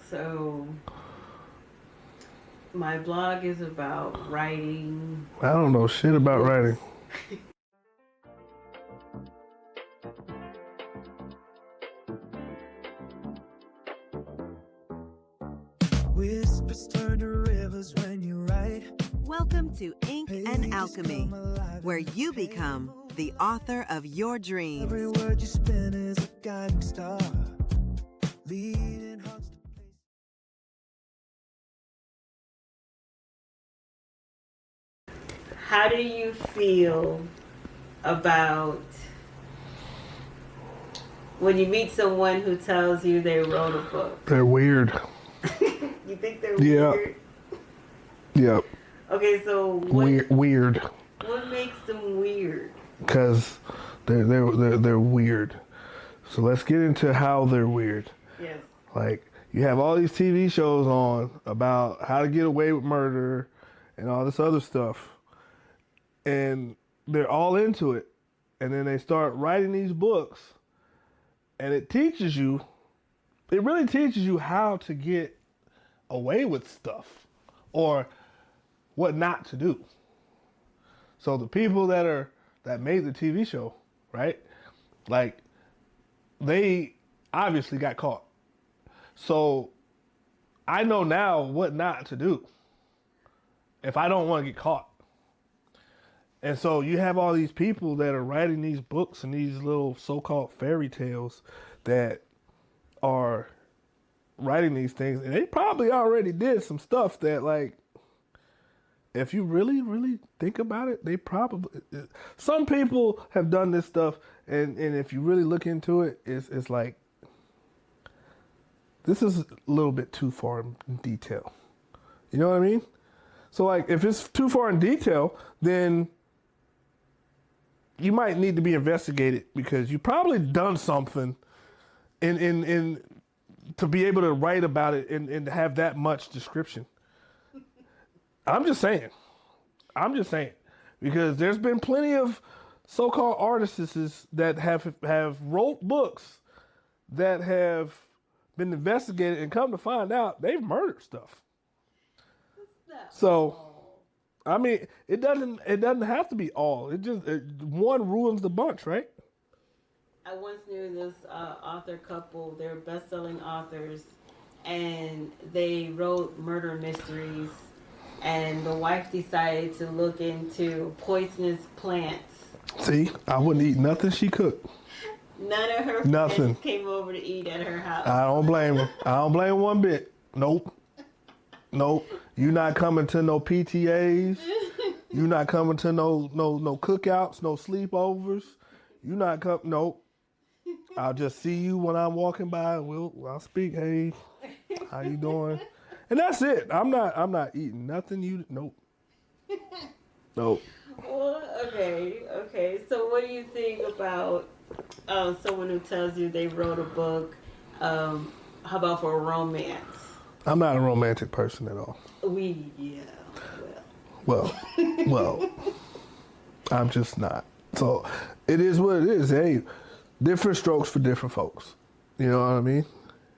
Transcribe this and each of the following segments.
So my blog is about writing. I don't know shit about writing. Whispers turn to rivers when you write. Welcome to Ink and Alchemy, where you become the author of your dreams. Every word you spin is a guiding star, leading hearts to place. How do you feel about when you meet someone who tells you they wrote a book? They're weird. You think they're Yeah. weird? Yep. Okay, so what, Weird. what makes them weird? Because they're weird. So let's get into how they're weird. Yes. Like, you have all these TV shows on about how to get away with murder and all this other stuff. And they're all into it. And then they start writing these books. And it really teaches you how to get away with stuff or what not to do. So the people that made the TV show, right? Like, they obviously got caught. So I know now what not to do if I don't want to get caught. And so you have all these people that are writing these books and these little so-called fairy tales that are writing these things. And they probably already did some stuff that, like, if you really, really think about it, they probably... Some people have done this stuff, and if you really look into it, it's like, this is a little bit too far in detail. You know what I mean? So, like, if it's too far in detail, then you might need to be investigated because you probably done something in to be able to write about it and have that much description. I'm just saying. Because there's been plenty of so-called artists that have wrote books that have been investigated and come to find out they've murdered stuff. So, I mean, it doesn't have to be all. One ruins the bunch, right? I once knew this author couple. They're best-selling authors, and they wrote murder mysteries. And the wife decided to look into poisonous plants. See, I wouldn't eat nothing she cooked. None of her Nothing. friends came over to eat at her house. I don't blame her. I don't blame her one bit. Nope. You not coming to no PTAs. You not coming to no cookouts, no sleepovers. You not come. Nope. I'll just see you when I'm walking by. I'll speak. Hey, how you doing? And that's it. I'm not eating nothing. Nope. Nope. Well, okay. So what do you think about someone who tells you they wrote a book? How about for a romance? I'm not a romantic person at all. Well, I'm just not. So it is what it is. Hey, different strokes for different folks. You know what I mean?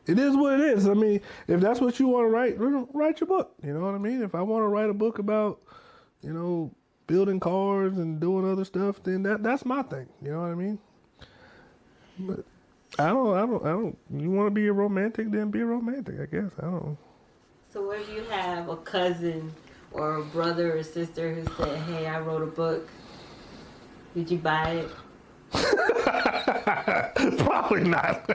It is what it is. I mean, if that's what you want to write your book. You know what I mean? If I want to write a book about, building cars and doing other stuff, then that's my thing. You know what I mean? But I don't. You want to be a romantic, then be a romantic, I guess. I don't know. So if you have a cousin or a brother or sister who said, "Hey, I wrote a book," did you buy it? Probably not.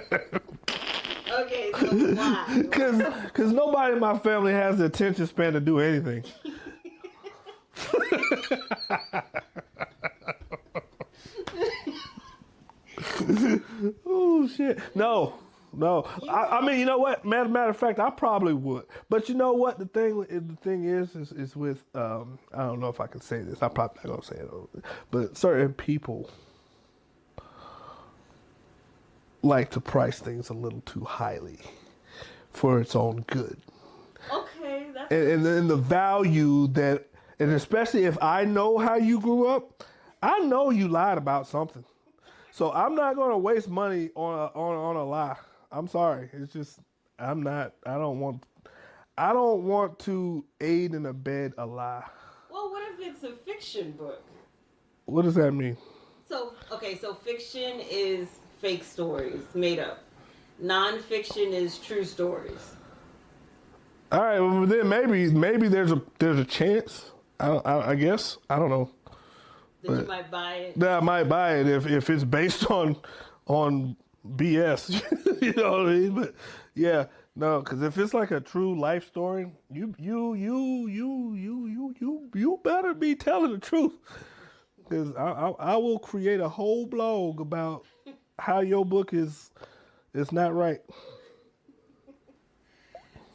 Okay, so why? Because nobody in my family has the attention span to do anything. Oh, shit. No. I mean, you know what? Matter of fact, I probably would. But you know what? The thing is with, I don't know if I can say this. I'm probably not going to say it. But certain people like to price things a little too highly for its own good. Okay, that's... And the value that, and especially if I know how you grew up, I know you lied about something. So I'm not going to waste money on a lie. I'm sorry. It's just, I'm not. I don't want. I don't want to aid and abet a lie. Well, what if it's a fiction book? What does that mean? So, okay, so fiction is fake stories, made up. Non-fiction is true stories. All right, well then maybe there's a chance. I guess I don't know. That you might buy it. That I might buy it if it's based on BS. You know what I mean? But yeah, no, because if it's like a true life story, you better be telling the truth. Because I will create a whole blog about how your book is not right.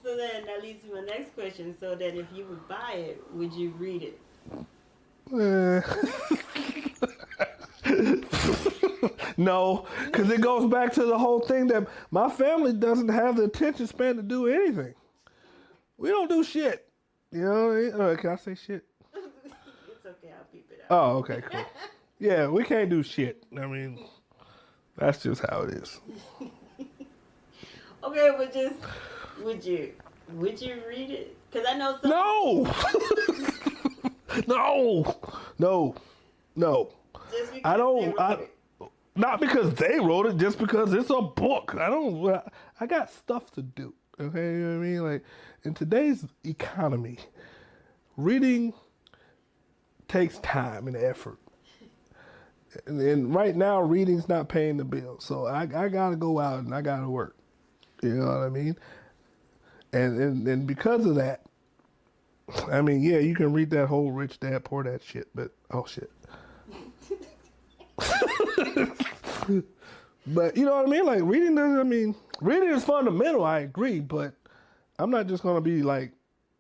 So then that leads to my next question. So that if you would buy it, would you read it? No, because it goes back to the whole thing that my family doesn't have the attention span to do anything. We don't do shit. You know what I mean? Can I say shit? It's okay, I'll peep it out. Oh, okay, cool. Yeah, we can't do shit. I mean, that's just how it is. Okay, but just would you read it? Because I know some. No. Just because I don't. they wrote it. Not because they wrote it, just because it's a book. I got stuff to do. Okay, you know what I mean? Like in today's economy, reading takes time and effort. And right now, reading's not paying the bill. So I gotta go out and I gotta work. You know what I mean? And because of that, I mean, yeah, you can read that whole Rich Dad Poor Dad shit, but oh shit. But you know what I mean? Like reading is fundamental, I agree, but I'm not just gonna be like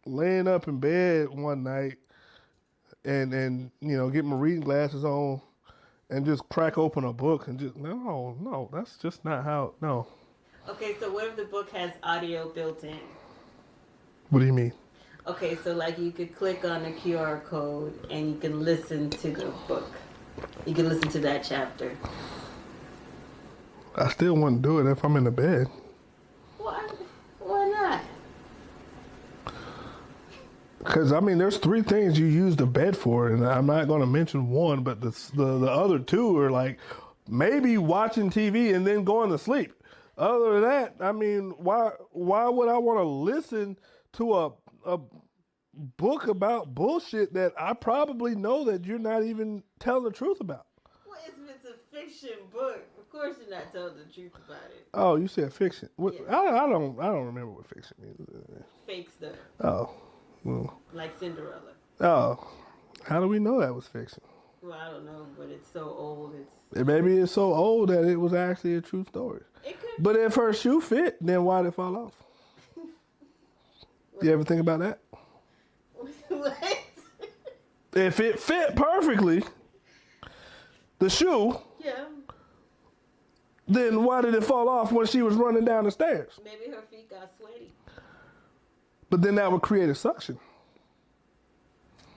laying up in bed one night and get my reading glasses on and just crack open a book and just no, that's just not how. No. Okay, so what if the book has audio built in? What do you mean? Okay, so like you could click on a QR code and you can listen to the book. You can listen to that chapter. I still wouldn't do it if I'm in the bed. Why not? Because I mean, there's 3 things you use the bed for, and I'm not going to mention one, but the other 2 are like maybe watching TV and then going to sleep. Other than that, I mean, why would I want to listen to a book about bullshit that I probably know that you're not even telling the truth about? Well, if it's a fiction book, of course you're not telling the truth about it. Oh, you said fiction. What, Yeah. I don't remember what fiction means. Fake stuff. Oh. Well. Like Cinderella. Oh. How do we know that was fiction? Well, I don't know, but it's so old. Maybe it's so old that it was actually a true story. It could. But if her shoe fit, then why did it fall off? You ever think about that? What? If it fit perfectly, the shoe, Yeah. then why did it fall off when she was running down the stairs? Maybe her feet got sweaty. But then that would create a suction.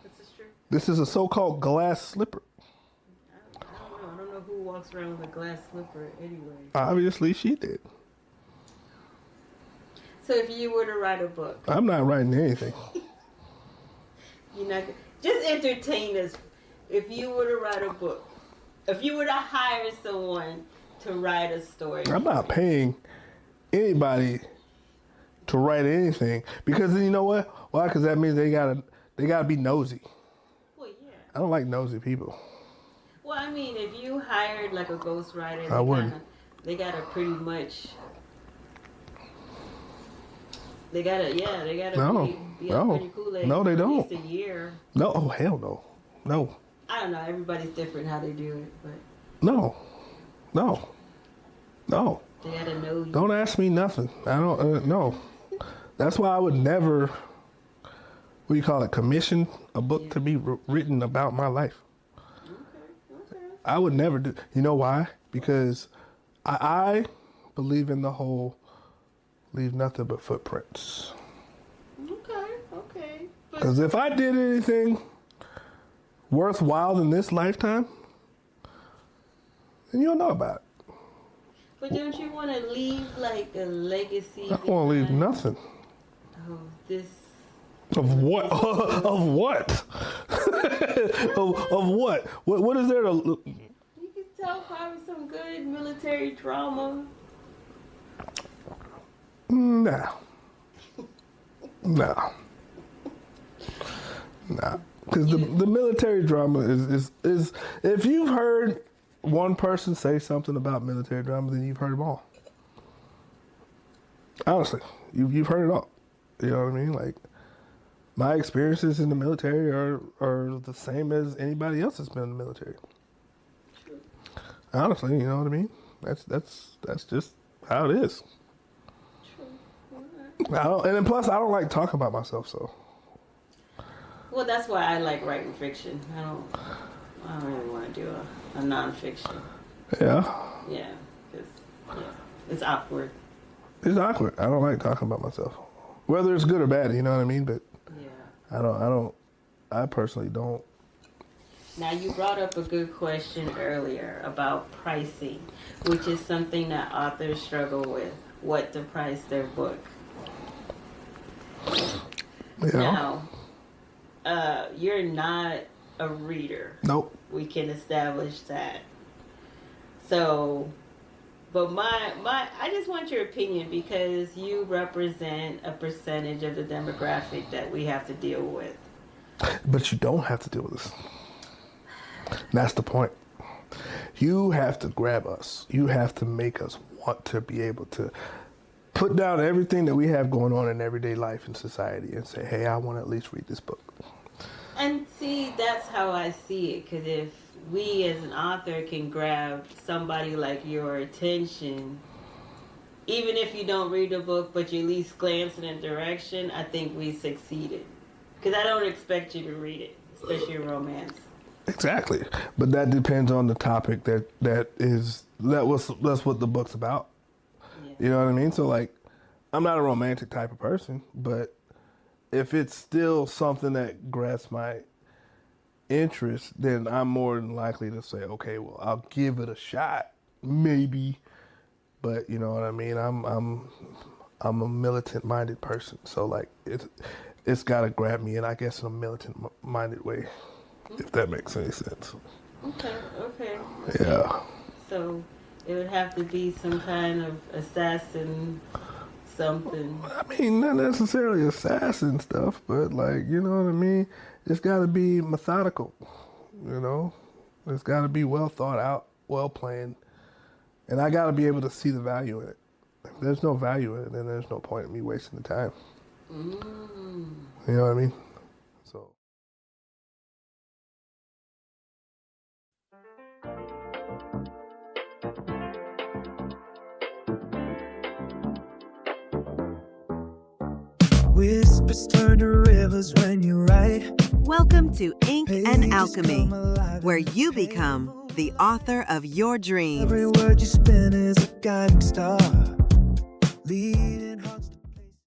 This is true. This is a so-called glass slipper. I don't know who walks around with a glass slipper anyway. Obviously, she did. So if you were to write a book, I'm not writing anything. you're not just entertain us. If you were to write a book, if you were to hire someone to write a story, I'm not paying anybody to write anything because then you know what? Why? Because that means they gotta be nosy. well, yeah. I don't like nosy people. Well, I mean, if you hired like a ghostwriter, I wouldn't. They gotta pretty much. They gotta No, be no. pretty cool. No, they for don't. At least a year. No, oh hell no, no, I don't know. Everybody's different how they do it, but no. they gotta know you. Don't ask me nothing. I don't no. That's why I would never. What do you call it? Commission a book to be written about my life. Okay. I would never do. You know why? Because I believe in the whole leave nothing but footprints. Okay. But Because if I did anything worthwhile in this lifetime, then you'll know about it. But don't you want to leave like a legacy? I don't want to leave behind? nothing. Oh, this. Of what? Of what? of what? What is there to? You can tell probably some good military drama. Nah. Because the military drama is if you've heard one person say something about military drama, then you've heard them all. Honestly, you've heard it all. You know what I mean? Like, my experiences in the military are the same as anybody else that's been in the military. Honestly, you know what I mean? That's just how it is. I don't, and then plus, I don't like talking about myself, so. Well, that's why I like writing fiction. I don't really want to do a nonfiction. Yeah. Yeah, because it's awkward. It's awkward. I don't like talking about myself, whether it's good or bad. You know what I mean? But yeah, I personally don't. Now, you brought up a good question earlier about pricing, which is something that authors struggle with. What to price their book. Yeah. Now, you're not a reader. Nope. We can establish that. So, but I just want your opinion because you represent a percentage of the demographic that we have to deal with. But you don't have to deal with this. That's the point. You have to grab us. You have to make us want to be able to put down everything that we have going on in everyday life and society and say, hey, I want to at least read this book. And see, that's how I see it. Because if we as an author can grab somebody like your attention, even if you don't read the book, but you at least glance in a direction, I think we succeeded. Because I don't expect you to read it, especially romance. Exactly. But that depends on the topic that's what the book's about. Yeah. You know what I mean? So, like, I'm not a romantic type of person, but if it's still something that grabs my interest, then I'm more than likely to say, okay, well, I'll give it a shot, maybe. But you know what I mean? I'm a militant-minded person, so like it's got to grab me, and I guess in a militant-minded way, if that makes any sense. Okay. Yeah. So it would have to be some kind of assassin something. I mean, not necessarily assassin stuff, but like, you know what I mean? It's got to be methodical, you know? It's got to be well thought out, well planned, and I got to be able to see the value in it. If there's no value in it, then there's no point in me wasting the time. You know what I mean? So. Whispers turn to rivers when you write. Welcome to Ink and Pages Alchemy, come alive where and you fade. become the author of your dreams. Every word you spin is a guiding star, leading hearts to